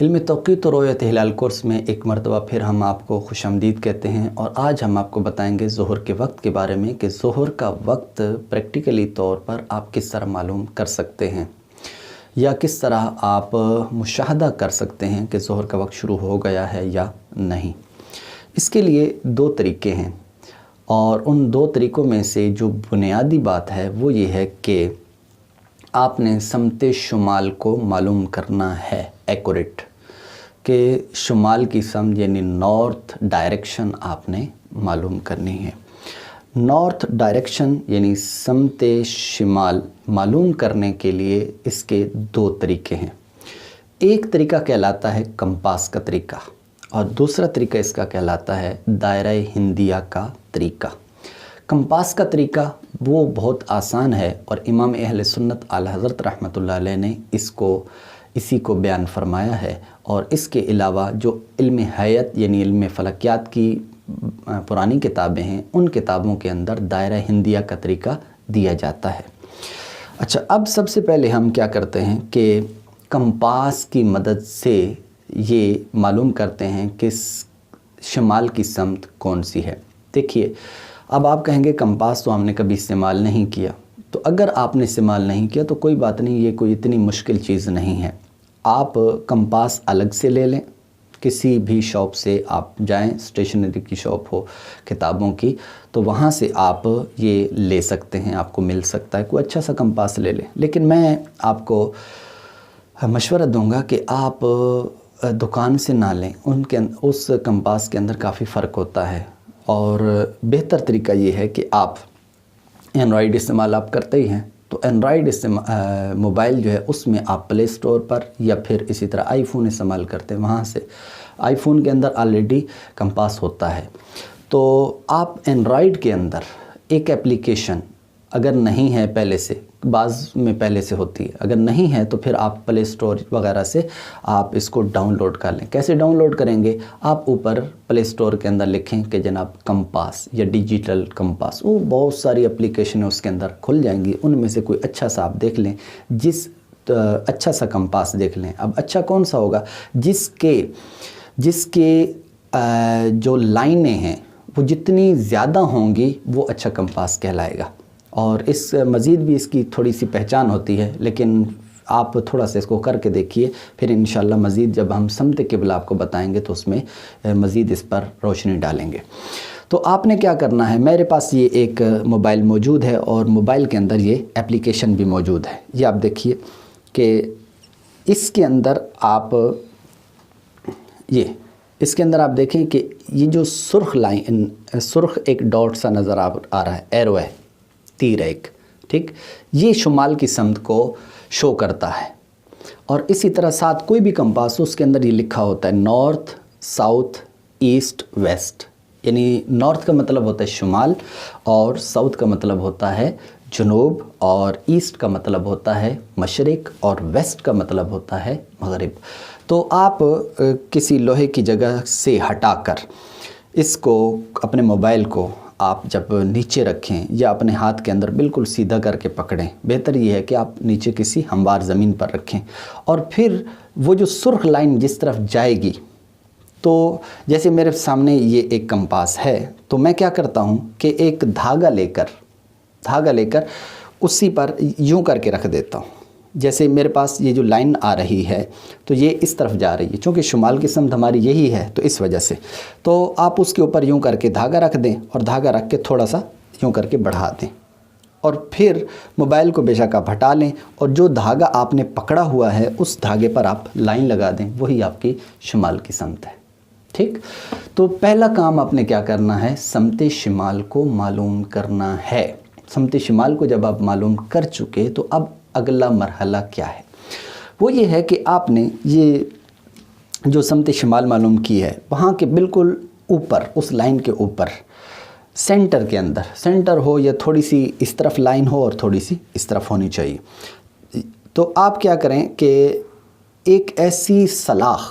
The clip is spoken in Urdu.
علم توقیت و رؤیت ہلال کورس میں ایک مرتبہ پھر ہم آپ کو خوش آمدید کہتے ہیں، اور آج ہم آپ کو بتائیں گے ظہر کے وقت کے بارے میں کہ ظہر کا وقت پریکٹیکلی طور پر آپ کس طرح معلوم کر سکتے ہیں یا کس طرح آپ مشاہدہ کر سکتے ہیں کہ ظہر کا وقت شروع ہو گیا ہے یا نہیں۔ اس کے لیے دو طریقے ہیں، اور ان دو طریقوں میں سے جو بنیادی بات ہے وہ یہ ہے کہ آپ نے سمت شمال کو معلوم کرنا ہے ایکوریٹ، کہ شمال کی سمت یعنی نارتھ ڈائریکشن آپ نے معلوم کرنی ہے۔ نارتھ ڈائریکشن یعنی سمت شمال معلوم کرنے کے لیے اس کے دو طریقے ہیں۔ ایک طریقہ کہلاتا ہے کمپاس کا طریقہ، اور دوسرا طریقہ اس کا کہلاتا ہے دائرہ ہندیہ کا طریقہ۔ کمپاس کا طریقہ وہ بہت آسان ہے، اور امام اہل سنت اعلیٰ حضرت رحمۃ اللہ علیہ نے اسی کو بیان فرمایا ہے، اور اس کے علاوہ جو علم حیات یعنی علم فلکیات کی پرانی کتابیں ہیں، ان کتابوں کے اندر دائرہ ہندیہ کا طریقہ دیا جاتا ہے۔ اچھا، اب سب سے پہلے ہم کیا کرتے ہیں کہ کمپاس کی مدد سے یہ معلوم کرتے ہیں کہ شمال کی سمت کون سی ہے۔ دیکھیے، اب آپ کہیں گے کمپاس تو ہم نے کبھی استعمال نہیں کیا، تو اگر آپ نے استعمال نہیں کیا تو کوئی بات نہیں، یہ کوئی اتنی مشکل چیز نہیں ہے۔ آپ کمپاس الگ سے لے لیں، کسی بھی شاپ سے آپ جائیں، اسٹیشنری کی شاپ ہو کتابوں کی، تو وہاں سے آپ یہ لے سکتے ہیں، آپ کو مل سکتا ہے، کوئی اچھا سا کمپاس لے لیں۔ لیکن میں آپ کو مشورہ دوں گا کہ آپ دکان سے نہ لیں، اس کمپاس کے اندر کافی فرق ہوتا ہے، اور بہتر طریقہ یہ ہے کہ آپ اینڈرائڈ استعمال آپ کرتے ہی ہیں، تو اینڈرائڈ موبائل جو ہے اس میں آپ پلے اسٹور پر یا پھر اسی طرح آئی فون استعمال کرتے ہیں، وہاں سے آئی فون کے اندر آلریڈی کمپاس ہوتا ہے۔ تو آپ اینڈرائڈ کے اندر ایک اپلیکیشن اگر نہیں ہے پہلے سے، بعض میں پہلے سے ہوتی ہے، اگر نہیں ہے تو پھر آپ پلے اسٹور وغیرہ سے آپ اس کو ڈاؤن لوڈ کر لیں۔ کیسے ڈاؤن لوڈ کریں گے؟ آپ اوپر پلے اسٹور کے اندر لکھیں کہ جناب کمپاس یا ڈیجیٹل کمپاس، وہ بہت ساری اپلیکیشنیں اس کے اندر کھل جائیں گی، ان میں سے کوئی اچھا سا آپ دیکھ لیں، اچھا سا کمپاس دیکھ لیں۔ اب اچھا کون سا ہوگا؟ جس کے جو لائنیں ہیں وہ جتنی زیادہ ہوں گی وہ اچھا کمپاس کہلائے گا، اور اس مزید بھی اس کی تھوڑی سی پہچان ہوتی ہے، لیکن آپ تھوڑا سا اس کو کر کے دیکھیے، پھر انشاءاللہ مزید جب ہم سمت قبلہ آپ کو بتائیں گے تو اس میں مزید اس پر روشنی ڈالیں گے۔ تو آپ نے کیا کرنا ہے، میرے پاس یہ ایک موبائل موجود ہے، اور موبائل کے اندر یہ اپلیکیشن بھی موجود ہے۔ یہ آپ دیکھیے کہ اس کے اندر آپ دیکھیں کہ یہ جو سرخ ایک ڈاٹ سا نظر آ رہا ہے، ایرو ہے، تیر ایک، ٹھیک، یہ شمال کی سمت کو شو کرتا ہے۔ اور اسی طرح ساتھ کوئی بھی کمپاس ہو اس کے اندر یہ لکھا ہوتا ہے نارتھ، ساؤتھ، ایسٹ، ویسٹ، یعنی نارتھ کا مطلب ہوتا ہے شمال، اور ساؤتھ کا مطلب ہوتا ہے جنوب، اور ایسٹ کا مطلب ہوتا ہے مشرق، اور ویسٹ کا مطلب ہوتا ہے مغرب۔ تو آپ کسی لوہے کی جگہ سے ہٹا کر اس کو، اپنے موبائل کو آپ جب نیچے رکھیں یا اپنے ہاتھ کے اندر بالکل سیدھا کر کے پکڑیں، بہتر یہ ہے کہ آپ نیچے کسی ہموار زمین پر رکھیں، اور پھر وہ جو سرخ لائن جس طرف جائے گی، تو جیسے میرے سامنے یہ ایک کمپاس ہے، تو میں کیا کرتا ہوں کہ ایک دھاگا لے کر اسی پر یوں کر کے رکھ دیتا ہوں۔ جیسے میرے پاس یہ جو لائن آ رہی ہے تو یہ اس طرف جا رہی ہے، چونکہ شمال کی سمت ہماری یہی ہے، تو اس وجہ سے تو آپ اس کے اوپر یوں کر کے دھاگا رکھ دیں، اور دھاگا رکھ کے تھوڑا سا یوں کر کے بڑھا دیں، اور پھر موبائل کو بے شک آپ ہٹا لیں، اور جو دھاگا آپ نے پکڑا ہوا ہے اس دھاگے پر آپ لائن لگا دیں، وہی آپ کی شمال کی سمت ہے، ٹھیک۔ تو پہلا کام آپ نے کیا کرنا ہے، سمت شمال کو معلوم کرنا ہے۔ سمت شمال کو جب آپ معلوم کر چکے تو اب اگلا مرحلہ کیا ہے؟ وہ یہ ہے کہ آپ نے یہ جو سمت شمال معلوم کی ہے، وہاں کے بالکل اوپر، اس لائن کے اوپر، سینٹر کے اندر، سینٹر ہو یا تھوڑی سی اس طرف لائن ہو اور تھوڑی سی اس طرف ہونی چاہیے، تو آپ کیا کریں کہ ایک ایسی سلاخ